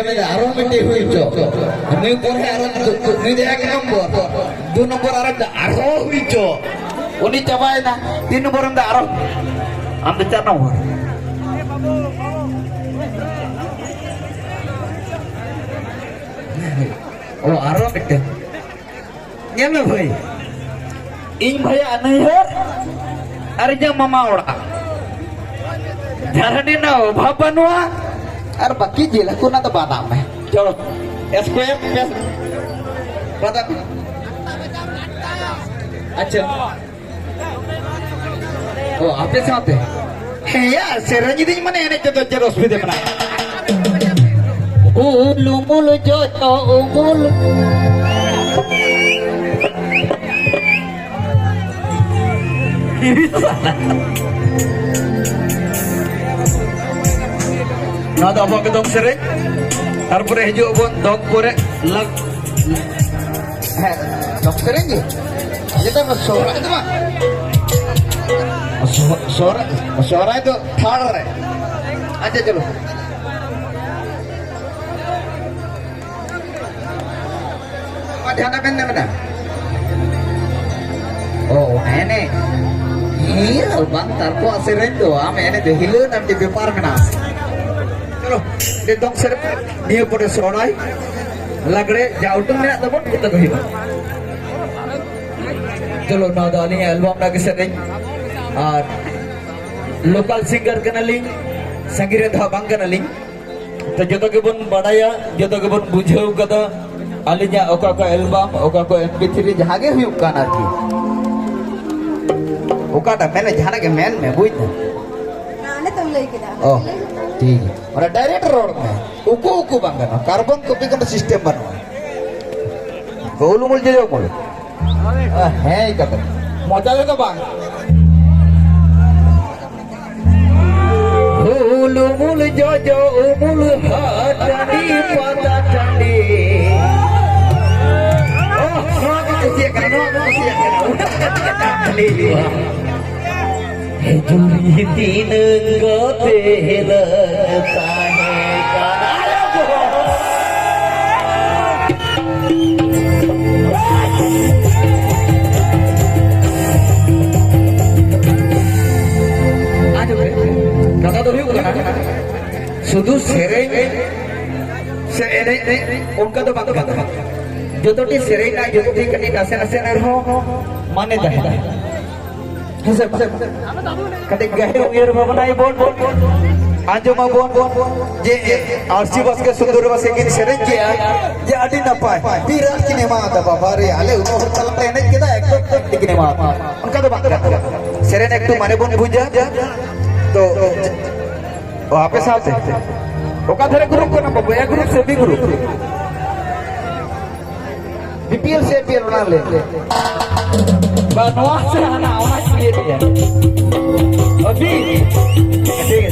में आरो मिट्टी हुई जो नी पर है आरो नी दे 1 नंबर 2 नंबर आरो हुई जो उनी चबाय ना 3 नंबर में आरो हम 4 नंबर ओ आरो मिट्टी ये में भाई इन भैया नहीं है अरे जब मामा ओड़ा झरने ना अभाव बनवा और बाकी जिला को ना तो बादाम है चलो स्क्वायर बादाम अच्छा ओ आपके साथ है यार सेरंजी दिन मने ने तो जरो सुविधे बना उलु मुल जो तो उमुल ना तो apa ke dong sering tarpore hijau bon dong pore lag dong sering gitu kita suara itu mah suara itu thar aja चलो ध्यान करने में oh ini iya bang tarpo asirin tuh ini tuh hilu nanti bepar kena चलो दे दong ser dia pada sorai lagre jauh tuh nih tapi kita kehip चलो ना दाली album लगे sering local singer कनालिंग संगीत धा bang कनालिंग तो जो के बन बड़ाया जो के बन बुझाव कदा अलिजा ओका को एल्बम ओका को MP3 जहाँ के हुई उकान आती उकाटा मैंने जहाँ के मैन में बुझ नाने तुम लेके दा ओह ठीक है और डायरेक्ट रोड में उको उको बंगना कार्बन कॉपी का सिस्टम बनवा गोलू मुल जो मुल है कदर मजा लगा बांग गोलू मुल जो मुल हाथनी पता चली ओह नो करना दूरी तीन गोते लगता है kata tuh yuk kan sudu sereng उनका तो बात जो तो टी sereng ना जो तो टी कनी नसे नसे नर हो माने dah कटिक गहे उयर बनाई बोल आंजो मा बोल जे आरसी बस के सुंदर बस के सेरेंज किया जे आडी नपाय पीरा किने मा दा बाबा रे आले उनो हरतल एने केदा एकदम दिखने मा उनका तो बात सेरेन एक तो माने बोन बुझा तो वापे साथ है ओका धरे ग्रुप को ना बाबू एक ग्रुप से भी ग्रुप बीपीएल से बीपीएल बना ले बनवा से आना आना चाहिए दिया अभी ठीक है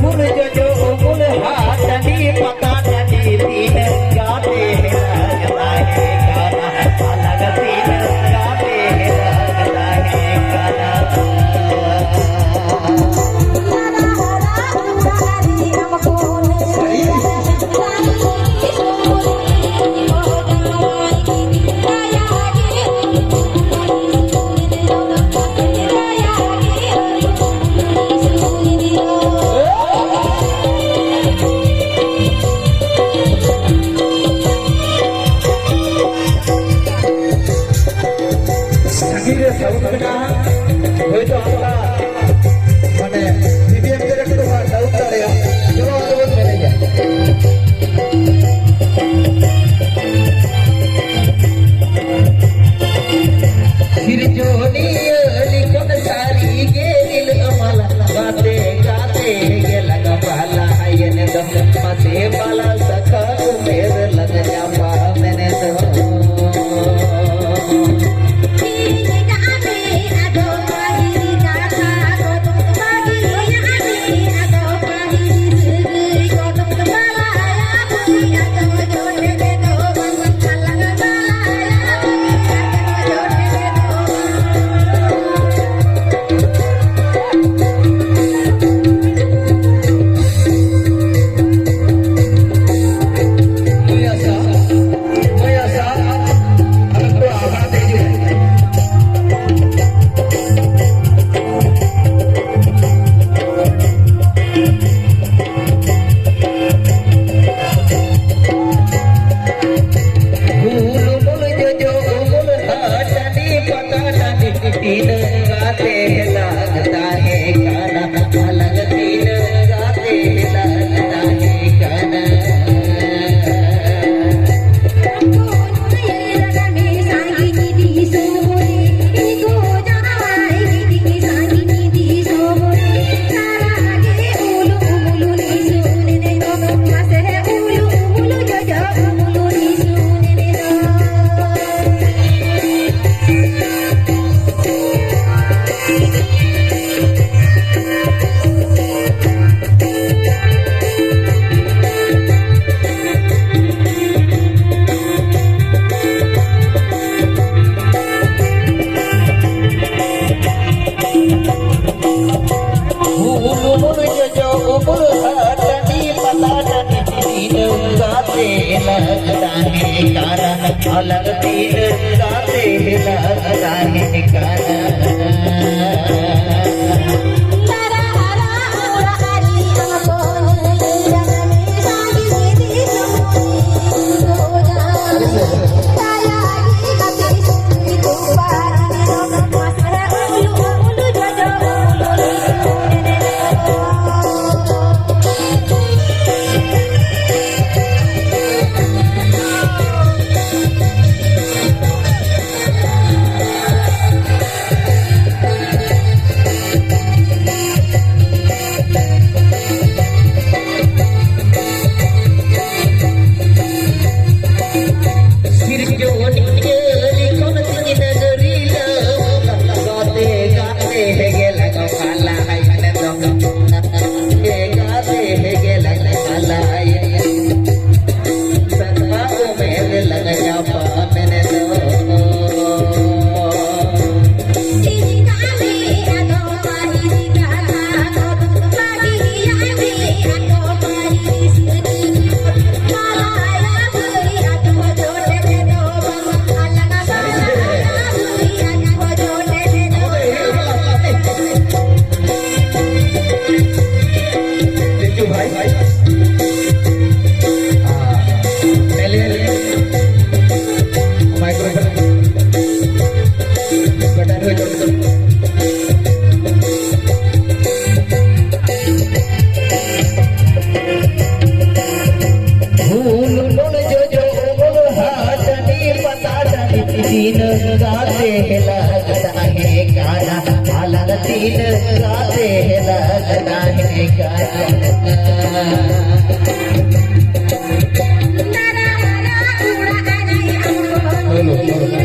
मुल जो मुल हाथ नहीं पता नहीं तीन गाते लगता है गाना अलग तीन गाते लगता है गाना अलग तीन गाते लगता है गाना Tara hara ura hari angkon jangan sagi di semua saya lagi kasih itu parano masih ulu ulu jojo ulu तीन गाते लगता है गाना अलग तीन गाते लगता है हेलो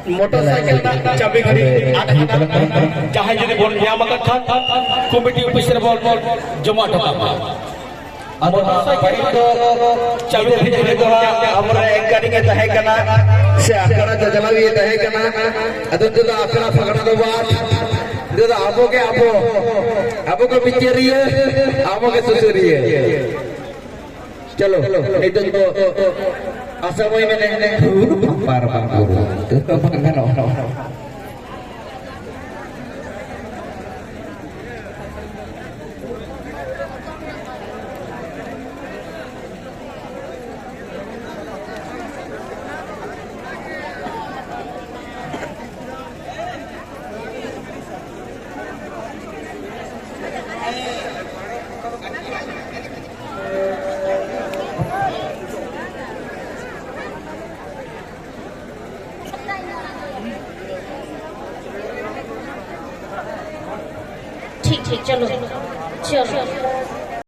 मोटरसाइकिल चाबी घड़ी जहाँ जब बोल कमिटी ऑफिस बोल जमा मोटरसाइकिल चाबी घड़ी हमरा एक गाड़ी के तहे कना से आकड़ा जजलावी तहे कना अदन तो आकड़ा फगड़ा दो बात दो आबो के पिचरिए आबो के सुसुरिए चलो नहीं तो asal mau ini parah itu apa kan orang ठीक चलो चलो